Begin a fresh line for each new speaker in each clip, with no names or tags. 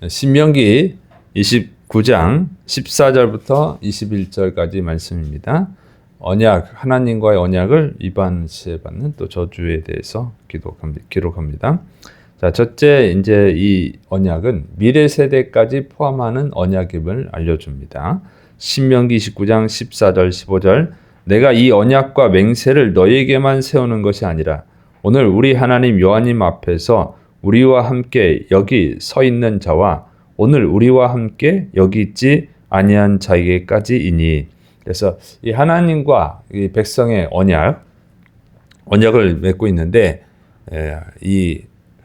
신명기 29장 14절부터 21절까지 말씀입니다. 언약, 하나님과의 언약을 위반시해받는 또 저주에 대해서 기록합니다. 자, 첫째, 이제 이 언약은 미래 세대까지 포함하는 언약임을 알려줍니다. 신명기 29장 14절 15절 내가 이 언약과 맹세를 너희에게만 세우는 것이 아니라 오늘 우리 하나님 여호와님 앞에서 우리와 함께 여기 서 있는 자와 오늘 우리와 함께 여기 있지 아니한 자에게까지이니. 그래서 이 하나님과 이 백성의 언약을 맺고 있는데, 이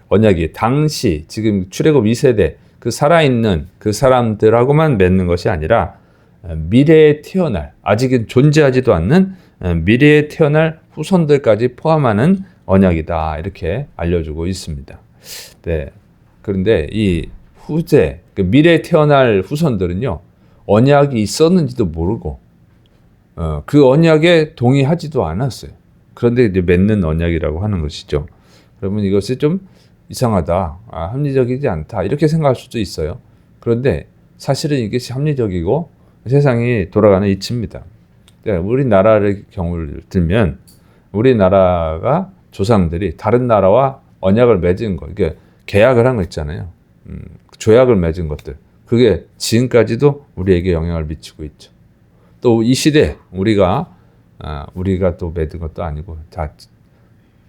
언약이 당시 지금 출애굽 2세대 그 살아있는 그 사람들하고만 맺는 것이 아니라 미래에 태어날, 아직은 존재하지도 않는 미래에 태어날 후손들까지 포함하는 언약이다, 이렇게 알려주고 있습니다. 네. 그런데 이 후제, 미래에 태어날 후손들은요, 언약이 있었는지도 모르고, 그 언약에 동의하지도 않았어요. 그런데 이제 맺는 언약이라고 하는 것이죠. 그러면 이것이 좀 이상하다, 합리적이지 않다, 이렇게 생각할 수도 있어요. 그런데 사실은 이것이 합리적이고 세상이 돌아가는 이치입니다. 우리나라의 경우를 들면, 우리나라가 조상들이 다른 나라와 언약을 맺은 거, 이게 계약을 한 거 있잖아요. 조약을 맺은 것들, 그게 지금까지도 우리에게 영향을 미치고 있죠. 또 이 시대 우리가 또 맺은 것도 아니고 다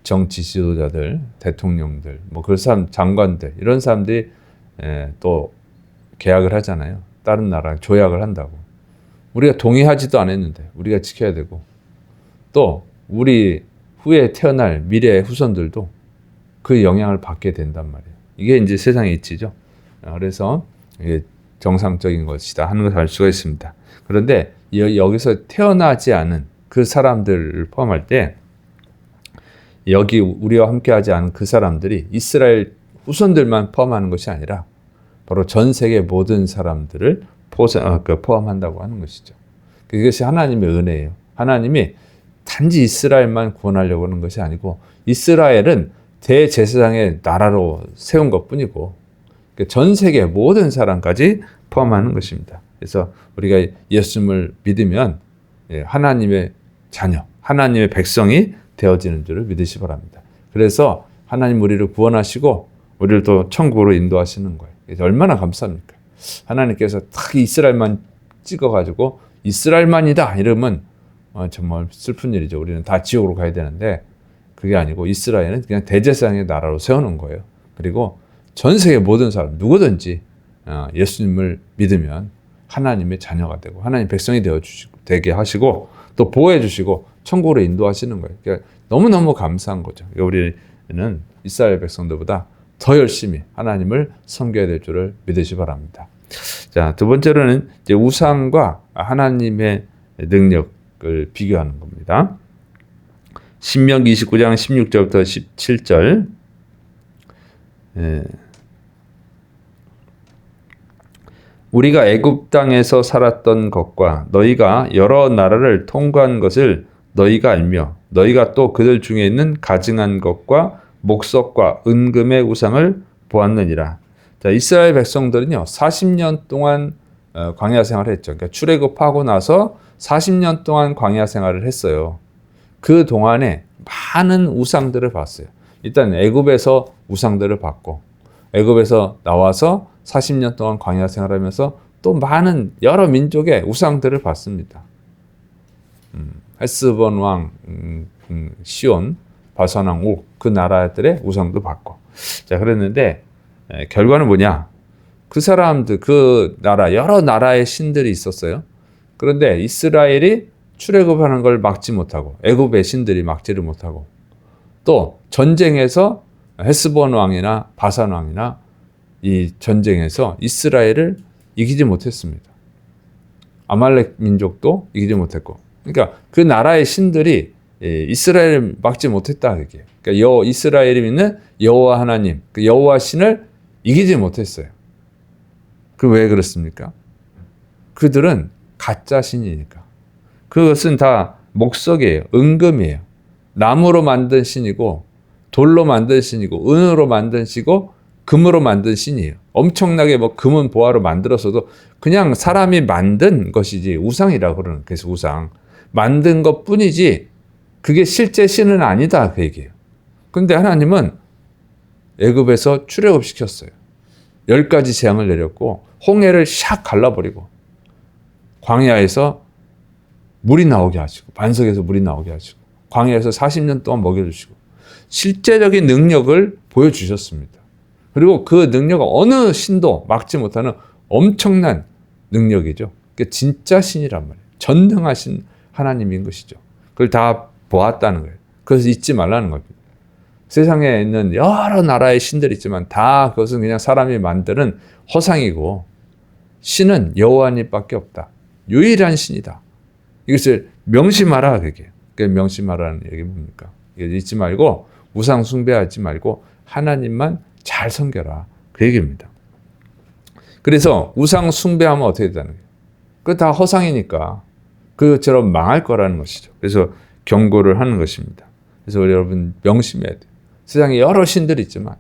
정치 지도자들, 대통령들, 뭐 그 사람, 장관들, 이런 사람들이 또 계약을 하잖아요. 다른 나라랑 조약을 한다고. 우리가 동의하지도 않았는데 우리가 지켜야 되고, 또 우리 후에 태어날 미래의 후손들도 그 영향을 받게 된단 말이에요. 이게 이제 세상의 이치죠. 그래서 이게 정상적인 것이다 하는 것을 알 수가 있습니다. 그런데 여기서 태어나지 않은 그 사람들을 포함할 때, 여기 우리와 함께하지 않은 그 사람들이 이스라엘 후손들만 포함하는 것이 아니라 바로 전 세계 모든 사람들을 포함한다고 하는 것이죠. 그것이 하나님의 은혜예요. 하나님이 단지 이스라엘만 구원하려고 하는 것이 아니고, 이스라엘은 대제사장의 나라로 세운 것뿐이고 전 세계 모든 사람까지 포함하는 것입니다. 그래서 우리가 예수님을 믿으면 하나님의 자녀, 하나님의 백성이 되어지는 줄을 믿으시 바랍니다. 그래서 하나님 우리를 구원하시고 우리를 또 천국으로 인도하시는 거예요. 그래서 얼마나 감사합니까? 하나님께서 딱 이스라엘만 찍어가지고 이스라엘만이다 이러면 정말 슬픈 일이죠. 우리는 다 지옥으로 가야 되는데 그게 아니고 이스라엘은 그냥 대제사장의 나라로 세우는 거예요. 그리고 전 세계 모든 사람 누구든지 예수님을 믿으면 하나님의 자녀가 되고 하나님 백성이 되게 하시고 또 보호해 주시고 천국으로 인도하시는 거예요. 그러니까 너무너무 감사한 거죠. 우리는 이스라엘 백성들보다 더 열심히 하나님을 섬겨야 될 줄을 믿으시 바랍니다. 자, 두 번째로는 이제 우상과 하나님의 능력을 비교하는 겁니다. 신명기 29장 16절부터 17절. 우리가 애굽 땅에서 살았던 것과 너희가 여러 나라를 통과한 것을 너희가 알며 너희가 또 그들 중에 있는 가증한 것과 목석과 은금의 우상을 보았느니라. 자, 이스라엘 백성들은요 40년 동안 광야 생활을 했죠. 그러니까 출애굽하고 나서 40년 동안 광야 생활을 했어요. 그 동안에 많은 우상들을 봤어요. 일단 애굽에서 우상들을 봤고, 애굽에서 나와서 40년 동안 광야 생활하면서 또 많은 여러 민족의 우상들을 봤습니다. 헤스본 왕 시온, 바산 왕 옥, 그 나라들의 우상도 봤고. 자, 그랬는데 결과는 뭐냐? 그 사람들, 그 나라, 여러 나라의 신들이 있었어요. 그런데 이스라엘이 출애굽하는 걸 막지 못하고, 애굽의 신들이 막지를 못하고, 또 전쟁에서 헤스본 왕이나 바산 왕이나 이 전쟁에서 이스라엘을 이기지 못했습니다. 아말렉 민족도 이기지 못했고, 그러니까 그 나라의 신들이 이스라엘을 막지 못했다, 이게. 그러니까 이스라엘이 믿는 여호와 하나님, 그 여호와 신을 이기지 못했어요. 그 왜 그렇습니까? 그들은 가짜 신이니까. 그것은 다 목석이에요. 은금이에요. 나무로 만든 신이고 돌로 만든 신이고 은으로 만든 신이고 금으로 만든 신이에요. 엄청나게 뭐 금은 보화로 만들었어도 그냥 사람이 만든 것이지 우상이라고 그러는. 그래서 우상 만든 것 뿐이지 그게 실제 신은 아니다 그 얘기예요. 그런데 하나님은 애굽에서 출애굽시켰어요. 10가지 재앙을 내렸고 홍해를 샥 갈라버리고 광야에서 물이 나오게 하시고 반석에서 물이 나오게 하시고 광야에서 40년 동안 먹여주시고 실제적인 능력을 보여주셨습니다. 그리고 그 능력은 어느 신도 막지 못하는 엄청난 능력이죠. 그게 진짜 신이란 말이에요. 전능하신 하나님인 것이죠. 그걸 다 보았다는 거예요. 그래서 잊지 말라는 겁니다. 세상에 있는 여러 나라의 신들이 있지만 다 그것은 그냥 사람이 만드는 허상이고 신은 여호와님밖에 없다. 유일한 신이다. 이것을 명심하라 그게. 그게 명심하라는 얘기 뭡니까? 잊지 말고 우상 숭배하지 말고 하나님만 잘 섬겨라. 그 얘기입니다. 그래서 우상 숭배하면 어떻게 되는 거예요? 그거 다 허상이니까 그처럼 망할 거라는 것이죠. 그래서 경고를 하는 것입니다. 그래서 우리 여러분 명심해야 돼요. 세상에 여러 신들이 있지만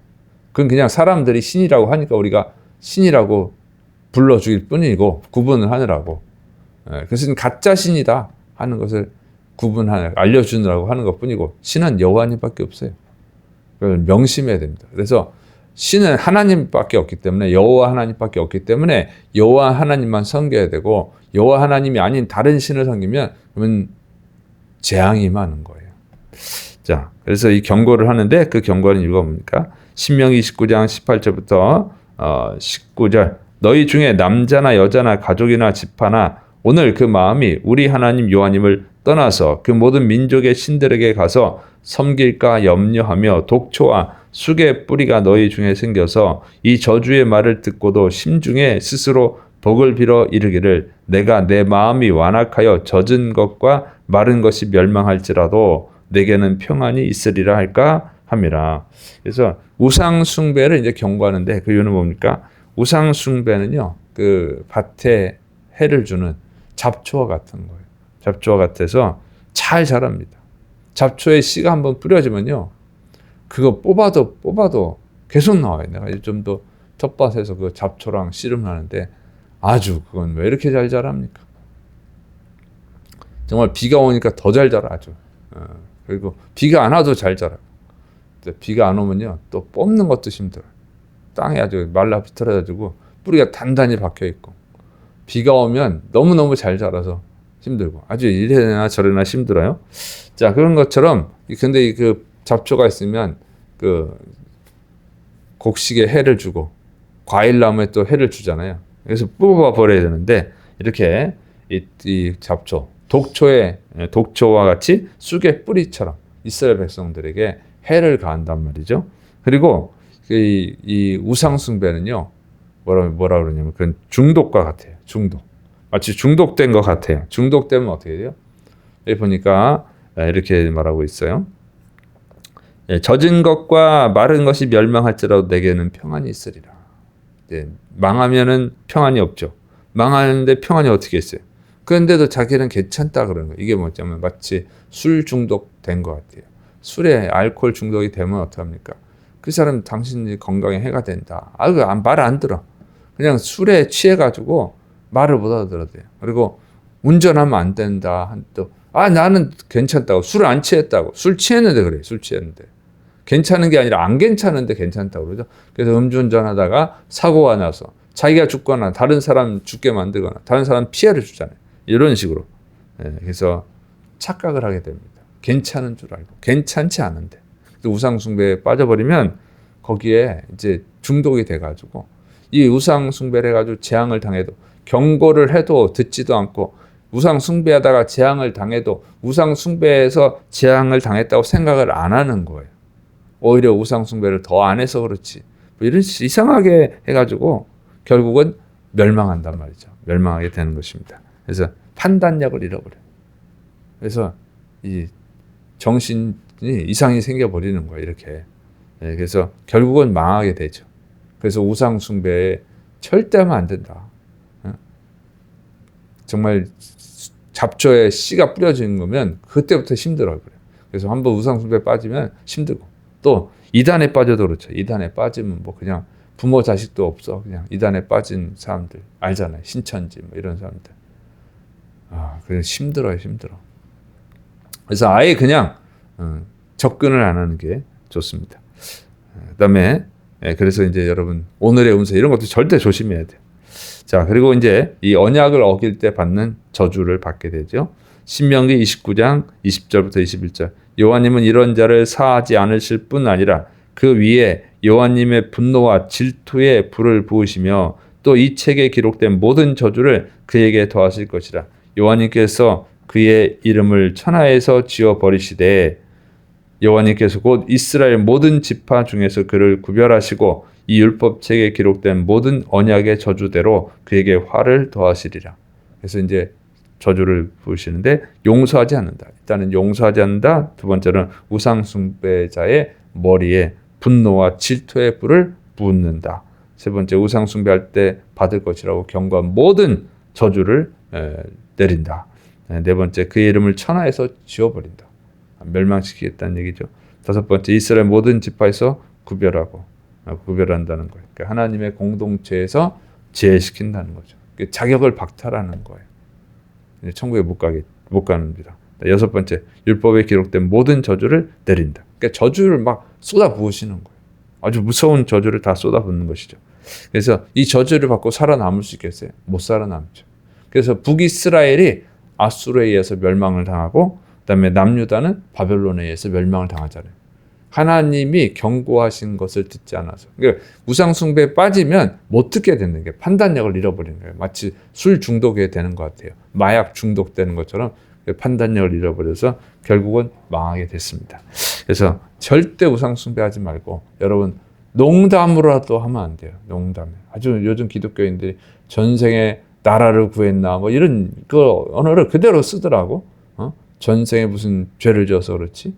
그건 그냥 사람들이 신이라고 하니까 우리가 신이라고 불러주길 뿐이고 구분을 하느라고 그것은 가짜 신이다 하는 것을 알려주느라고 하는 것 뿐이고 신은 여호와님밖에 없어요. 그걸 명심해야 됩니다. 그래서 신은 하나님밖에 없기 때문에 여호와 하나님밖에 없기 때문에 여호와 하나님만 섬겨야 되고 여호와 하나님이 아닌 다른 신을 섬기면 그러면 재앙이 많은 거예요. 자, 그래서 이 경고를 하는데 그 경고는 읽어봅니까? 신명기 29장 18절부터 19절 너희 중에 남자나 여자나 가족이나 집하나 오늘 그 마음이 우리 하나님 여호와님을 떠나서 그 모든 민족의 신들에게 가서 섬길까 염려하며 독초와 쑥의 뿌리가 너희 중에 생겨서 이 저주의 말을 듣고도 심중에 스스로 복을 빌어 이르기를 내가 내 마음이 완악하여 젖은 것과 마른 것이 멸망할지라도 내게는 평안이 있으리라 할까 함이라. 그래서 우상 숭배를 이제 경고하는데 그 이유는 뭡니까? 우상 숭배는요 그 밭에 해를 주는 잡초와 같은 거예요. 잡초와 같아서 잘 자랍니다. 잡초에 씨가 한번 뿌려지면요 그거 뽑아도 계속 나와요. 내가 좀 더 텃밭에서 그 잡초랑 씨름을 하는데 아주 그건 왜 이렇게 잘 자랍니까? 정말 비가 오니까 더 잘 자라 아주. 그리고 비가 안 와도 잘 자라요. 비가 안 오면요 또 뽑는 것도 힘들어요. 땅에 아주 말라 비틀어가지고 뿌리가 단단히 박혀 있고 비가 오면 너무너무 잘 자라서 힘들고 아주 이래나 저래나 힘들어요. 자 그런 것처럼 근데 그 잡초가 있으면 그 곡식에 해를 주고 과일나무에 또 해를 주잖아요. 그래서 뽑아 버려야 되는데 이렇게 이 잡초 독초와 같이 쑥의 뿌리처럼 이스라엘 백성들에게 해를 가한단 말이죠. 그리고 이 우상 숭배는요 뭐라 그러냐면 그건 중독과 같아요. 중독. 마치 중독된 것 같아요. 중독되면 어떻게 돼요? 여기 보니까 이렇게 말하고 있어요. 젖은 것과 마른 것이 멸망할지라도 내게는 평안이 있으리라. 망하면은 평안이 없죠. 망하는데 평안이 어떻게 있어요? 그런데도 자기는 괜찮다 그러는 거예요. 이게 뭐냐면 마치 술 중독된 것 같아요. 술에 알코올 중독이 되면 어떡합니까? 그 사람 당신 건강에 해가 된다. 말 안 들어. 그냥 술에 취해가지고 말을 못 알아들어요. 그리고 운전하면 안 된다. 나는 괜찮다고. 술 안 취했다고. 술 취했는데 그래요. 술 취했는데. 괜찮은 게 아니라 안 괜찮은데 괜찮다고 그러죠. 그래서 음주운전하다가 사고가 나서 자기가 죽거나 다른 사람 죽게 만들거나 다른 사람 피해를 주잖아요. 이런 식으로. 그래서 착각을 하게 됩니다. 괜찮은 줄 알고. 괜찮지 않은데. 우상 숭배에 빠져버리면 거기에 이제 중독이 돼가지고 이 우상 숭배를 해가지고 재앙을 당해도 경고를 해도 듣지도 않고 우상 숭배하다가 재앙을 당해도 우상 숭배에서 재앙을 당했다고 생각을 안 하는 거예요. 오히려 우상 숭배를 더 안 해서 그렇지. 이런 이상하게 해가지고 결국은 멸망한단 말이죠. 멸망하게 되는 것입니다. 그래서 판단력을 잃어버려요. 그래서 이 정신이 이상이 생겨버리는 거예요. 이렇게. 그래서 결국은 망하게 되죠. 그래서 우상 숭배에 절대 하면 안 된다. 정말 잡초에 씨가 뿌려지는 거면 그때부터 힘들어요. 그래서 한번 우상 숭배에 빠지면 힘들고 또 이단에 빠져도 그렇죠. 이단에 빠지면 뭐 그냥 부모 자식도 없어. 그냥 이단에 빠진 사람들 알잖아요. 신천지 뭐 이런 사람들. 그냥 힘들어요. 그래서 아예 그냥 접근을 안 하는 게 좋습니다. 그다음에 그래서 이제 여러분 오늘의 운세 이런 것도 절대 조심해야 돼요. 자, 그리고 이제 이 언약을 어길 때 받는 저주를 받게 되죠. 신명기 29장 20절부터 21절. 여호와님은 이런 자를 사하지 않으실 뿐 아니라 그 위에 여호와님의 분노와 질투의 불을 부으시며 또 이 책에 기록된 모든 저주를 그에게 더하실 것이라. 여호와님께서 그의 이름을 천하에서 지워 버리시되 여호와님께서 곧 이스라엘 모든 지파 중에서 그를 구별하시고 이 율법책에 기록된 모든 언약의 저주대로 그에게 화를 더하시리라. 그래서 이제 저주를 부으시는데 용서하지 않는다. 일단은 용서하지 않는다. 두 번째는 우상 숭배자의 머리에 분노와 질투의 불을 붓는다. 세 번째 우상 숭배할 때 받을 것이라고 경고한 모든 저주를 내린다. 네 번째 그의 이름을 천하에서 지워버린다. 멸망시키겠다는 얘기죠. 다섯 번째 이스라엘 모든 지파에서 구별한다는 거예요. 그러니까 하나님의 공동체에서 제외시킨다는 거죠. 자격을 박탈하는 거예요. 천국에 못 갑니다. 여섯 번째 율법에 기록된 모든 저주를 내린다. 그러니까 저주를 막 쏟아 부으시는 거예요. 아주 무서운 저주를 다 쏟아 붓는 것이죠. 그래서 이 저주를 받고 살아남을 수 있겠어요? 못 살아남죠. 그래서 북이스라엘이 아수르에 의해서 멸망을 당하고 그다음에 남유다는 바벨론에 의해서 멸망을 당하잖아요. 하나님이 경고하신 것을 듣지 않아서. 그러니까 우상 숭배에 빠지면 못 듣게 되는 게 판단력을 잃어버리는 거예요. 마치 술 중독이 되는 것 같아요. 마약 중독되는 것처럼 판단력을 잃어버려서 결국은 망하게 됐습니다. 그래서 절대 우상 숭배하지 말고 여러분 농담으로라도 하면 안 돼요. 농담에. 아주 요즘 기독교인들이 전생에 나라를 구했나 뭐 이런 그 언어를 그대로 쓰더라고. 전생에 무슨 죄를 지어서 그렇지?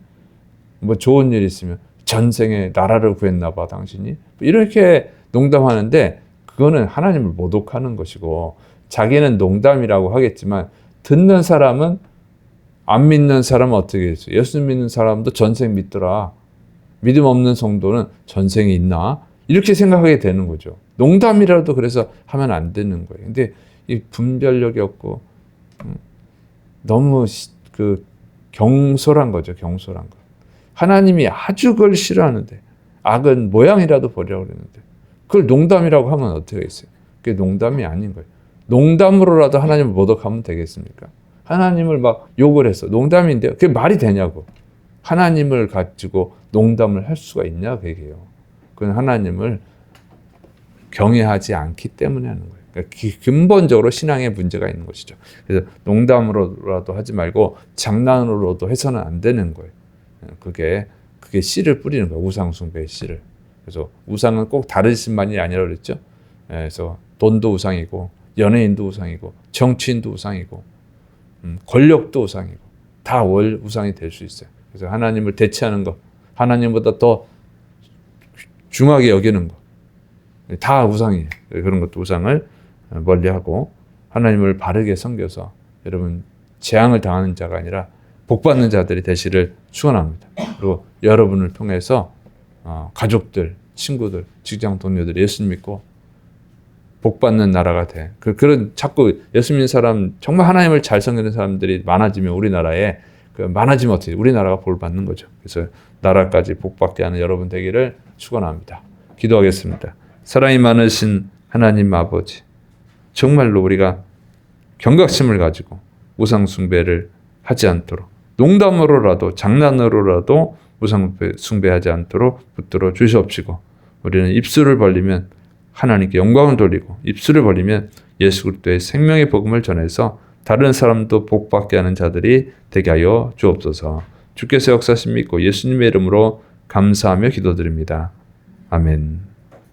뭐 좋은 일 있으면 전생에 나라를 구했나 봐 당신이. 이렇게 농담하는데 그거는 하나님을 모독하는 것이고 자기는 농담이라고 하겠지만 듣는 사람은 안 믿는 사람은 어떻게 했어요? 예수 믿는 사람도 전생 믿더라. 믿음 없는 성도는 전생이 있나? 이렇게 생각하게 되는 거죠. 농담이라도 그래서 하면 안 되는 거예요. 근데 이 분별력이 없고 너무 경솔한 거죠. 경솔한 거. 하나님이 아주 그걸 싫어하는데 악은 모양이라도 버리라고 그랬는데 그걸 농담이라고 하면 어떻게 했어요? 그게 농담이 아닌 거예요. 농담으로라도 하나님을 모독하면 되겠습니까? 하나님을 막 욕을 했어. 농담인데요. 그게 말이 되냐고. 하나님을 가지고 농담을 할 수가 있냐 그게요. 그건 하나님을 경외하지 않기 때문에 하는 거예요. 그러니까 근본적으로 신앙에 문제가 있는 것이죠. 그래서 농담으로라도 하지 말고 장난으로도 해서는 안 되는 거예요. 그게 씨를 뿌리는 거예요. 우상 숭배의 씨를. 그래서 우상은 꼭 다른 신만이 아니라 그랬죠. 그래서 돈도 우상이고 연예인도 우상이고 정치인도 우상이고 권력도 우상이고 다 우상이 될 수 있어요. 그래서 하나님을 대체하는 것, 하나님보다 더 중하게 여기는 것, 다 우상이에요. 그런 것도 우상을 멀리하고 하나님을 바르게 섬겨서 여러분 재앙을 당하는 자가 아니라 복받는 자들이 되시를 축원합니다. 그리고 여러분을 통해서 가족들, 친구들, 직장 동료들이 예수 믿고 복받는 나라가 돼. 그런 자꾸 예수 믿는 사람 정말 하나님을 잘 섬기는 사람들이 많아지면 우리나라에 많아지면 어떻게 우리나라가 볼 받는 거죠. 그래서 나라까지 복받게 하는 여러분 되기를 축원합니다. 기도하겠습니다. 사랑이 많으신 하나님 아버지, 정말로 우리가 경각심을 가지고 우상 숭배를 하지 않도록 농담으로라도 장난으로라도 우상 숭배하지 않도록 붙들어 주시옵시고 우리는 입술을 벌리면 하나님께 영광을 돌리고 입술을 벌리면 예수 그리스도의 생명의 복음을 전해서 다른 사람도 복받게 하는 자들이 되게 하여 주옵소서. 주께서 역사하심 믿고 예수님의 이름으로 감사하며 기도드립니다. 아멘.